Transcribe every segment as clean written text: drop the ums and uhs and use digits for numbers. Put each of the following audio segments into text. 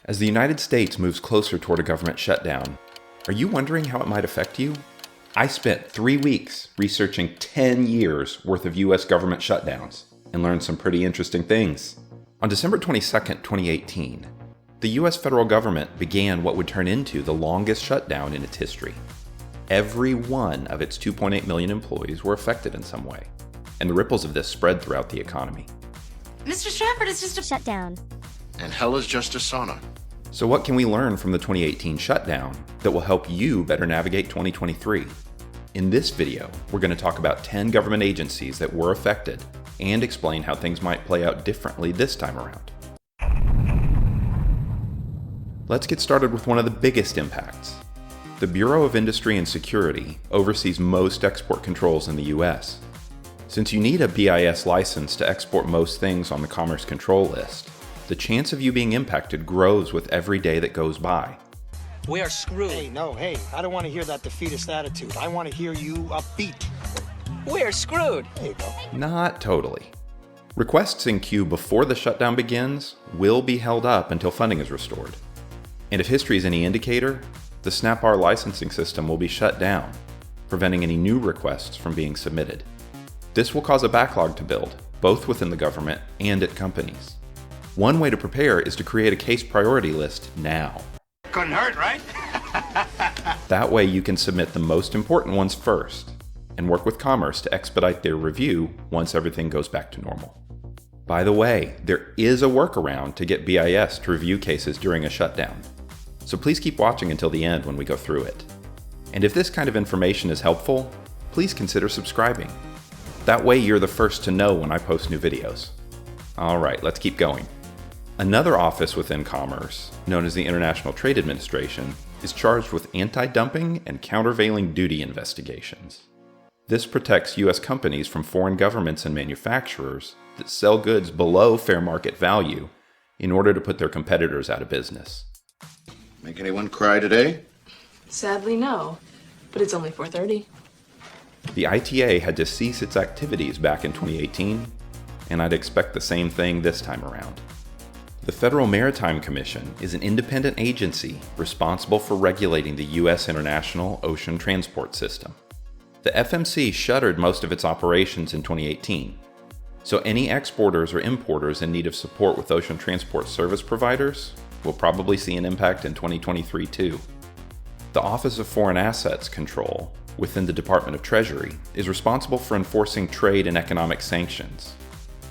As the United States moves closer toward a government shutdown, are you wondering how it might affect you? I spent 3 weeks researching 10 years worth of US government shutdowns and learned some pretty interesting things. On December 22nd, 2018, the US federal government began what would turn into the longest shutdown in its history. Every one of its 2.8 million employees were affected in some way, and the ripples of this spread throughout the economy. Mr. Stratford, it's just a shutdown. And hell is just a sauna. So what can we learn from the 2018 shutdown that will help you better navigate 2023? In this video, we're going to talk about 10 government agencies that were affected and explain how things might play out differently this time around. Let's get started with one of the biggest impacts. The Bureau of Industry and Security oversees most export controls in the US. Since you need a BIS license to export most things on the Commerce Control List, the chance of you being impacted grows with every day that goes by. We are screwed. Hey, I don't want to hear that defeatist attitude. I want to hear you upbeat. We are screwed. There you go. Not totally. Requests in queue before the shutdown begins will be held up until funding is restored. And if history is any indicator, the SNAP-R licensing system will be shut down, preventing any new requests from being submitted. This will cause a backlog to build, both within the government and at companies. One way to prepare is to create a case priority list now. Couldn't hurt, right? That way you can submit the most important ones first and work with Commerce to expedite their review once everything goes back to normal. By the way, there is a workaround to get BIS to review cases during a shutdown. So please keep watching until the end when we go through it. And if this kind of information is helpful, please consider subscribing. That way you're the first to know when I post new videos. All right, let's keep going. Another office within Commerce, known as the International Trade Administration, is charged with anti-dumping and countervailing duty investigations. This protects U.S. companies from foreign governments and manufacturers that sell goods below fair market value in order to put their competitors out of business. Make anyone cry today? Sadly, no. But it's only 4:30. The ITA had to cease its activities back in 2018, and I'd expect the same thing this time around. The Federal Maritime Commission is an independent agency responsible for regulating the U.S. international ocean transport system. The FMC shuttered most of its operations in 2018, so any exporters or importers in need of support with ocean transport service providers will probably see an impact in 2023 too. The Office of Foreign Assets Control within the Department of Treasury is responsible for enforcing trade and economic sanctions.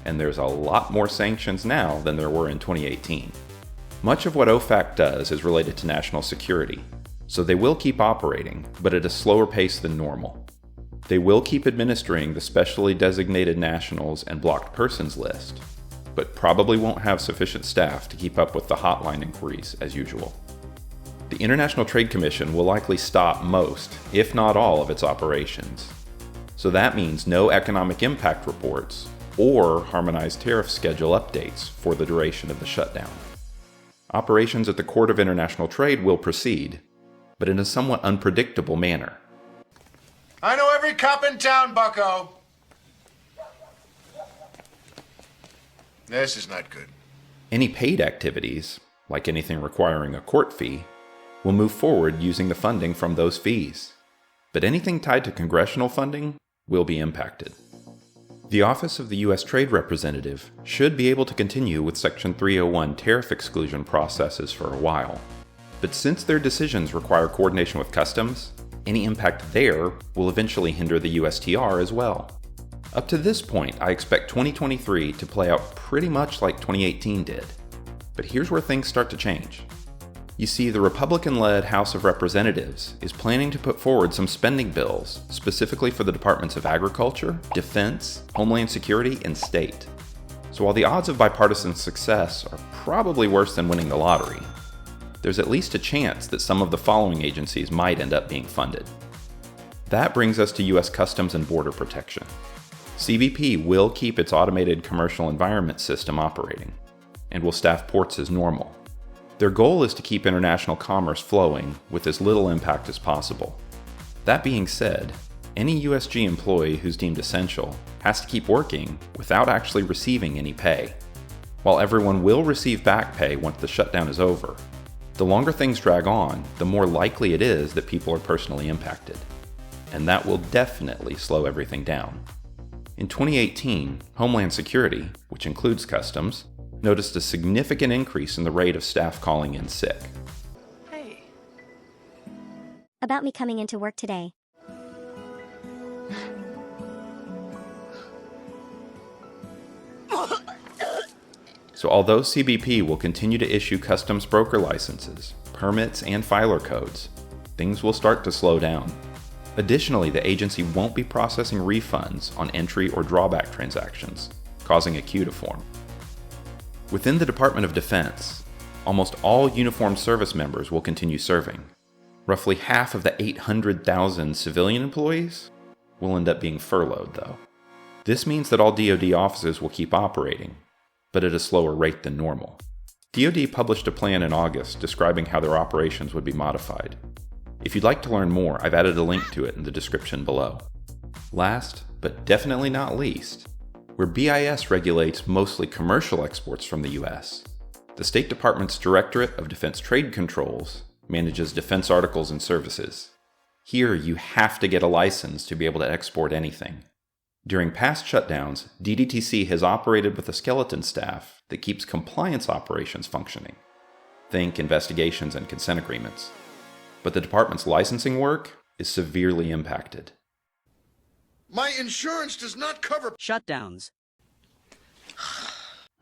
And there's a lot more sanctions now than there were in 2018. Much of what OFAC does is related to national security, so they will keep operating, but at a slower pace than normal. They will keep administering the specially designated nationals and blocked persons list, but probably won't have sufficient staff to keep up with the hotline inquiries as usual. The International Trade Commission will likely stop most, if not all, of its operations. So that means no economic impact reports or harmonized tariff schedule updates for the duration of the shutdown. Operations at the Court of International Trade will proceed, but in a somewhat unpredictable manner. I know every cop in town, bucko. This is not good. Any paid activities, like anything requiring a court fee, will move forward using the funding from those fees. But anything tied to congressional funding will be impacted. The Office of the U.S. Trade Representative should be able to continue with Section 301 tariff exclusion processes for a while. But since their decisions require coordination with Customs, any impact there will eventually hinder the USTR as well. Up to this point, I expect 2023 to play out pretty much like 2018 did. But here's where things start to change. You see, the Republican-led House of Representatives is planning to put forward some spending bills specifically for the Departments of Agriculture, Defense, Homeland Security, and State. So while the odds of bipartisan success are probably worse than winning the lottery, there's at least a chance that some of the following agencies might end up being funded. That brings us to U.S. Customs and Border Protection. CBP will keep its automated commercial environment system operating, and will staff ports as normal. Their goal is to keep international commerce flowing with as little impact as possible. That being said, any USG employee who's deemed essential has to keep working without actually receiving any pay. While everyone will receive back pay once the shutdown is over, the longer things drag on, the more likely it is that people are personally impacted. And that will definitely slow everything down. In 2018, Homeland Security, which includes Customs, noticed a significant increase in the rate of staff calling in sick. Hey. About me coming into work today. So although CBP will continue to issue customs broker licenses, permits, and filer codes, things will start to slow down. Additionally, the agency won't be processing refunds on entry or drawback transactions, causing a queue to form. Within the Department of Defense, almost all uniformed service members will continue serving. Roughly half of the 800,000 civilian employees will end up being furloughed, though. This means that all DoD offices will keep operating, but at a slower rate than normal. DoD published a plan in August describing how their operations would be modified. If you'd like to learn more, I've added a link to it in the description below. Last, but definitely not least, where BIS regulates mostly commercial exports from the US, the State Department's Directorate of Defense Trade Controls manages defense articles and services. Here, you have to get a license to be able to export anything. During past shutdowns, DDTC has operated with a skeleton staff that keeps compliance operations functioning. Think investigations and consent agreements. But the department's licensing work is severely impacted. My insurance does not cover Shutdowns.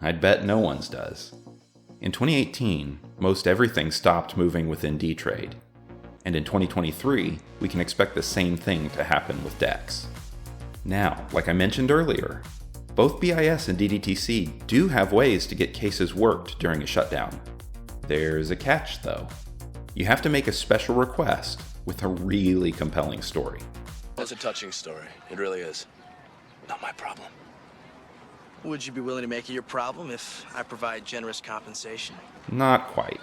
I'd bet no one's does. In 2018, most everything stopped moving within D-Trade. And in 2023, we can expect the same thing to happen with DEX. Now, like I mentioned earlier, both BIS and DDTC do have ways to get cases worked during a shutdown. There's a catch, though. You have to make a special request with a really compelling story. That's a touching story. It really is. Not my problem. Would you be willing to make it your problem if I provide generous compensation? Not quite.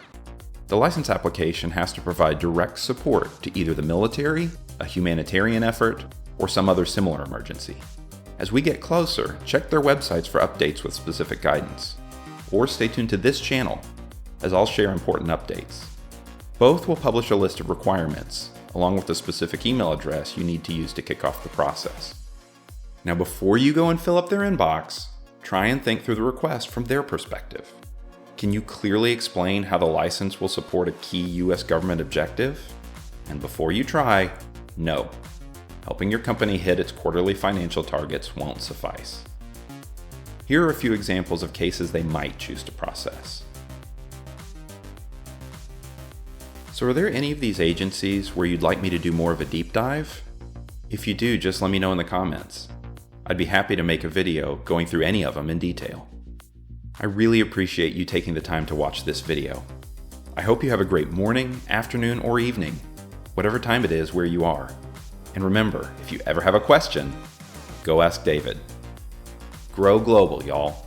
The license application has to provide direct support to either the military, a humanitarian effort, or some other similar emergency. As we get closer, check their websites for updates with specific guidance. Or stay tuned to this channel, as I'll share important updates. Both will publish a list of requirements, along with the specific email address you need to use to kick off the process. Now before you go and fill up their inbox, try and think through the request from their perspective. Can you clearly explain how the license will support a key US government objective? And before you try, no. Helping your company hit its quarterly financial targets won't suffice. Here are a few examples of cases they might choose to process. So are there any of these agencies where you'd like me to do more of a deep dive? If you do, just let me know in the comments. I'd be happy to make a video going through any of them in detail. I really appreciate you taking the time to watch this video. I hope you have a great morning, afternoon, or evening, whatever time it is where you are. And remember, if you ever have a question, go ask David. Grow global, y'all.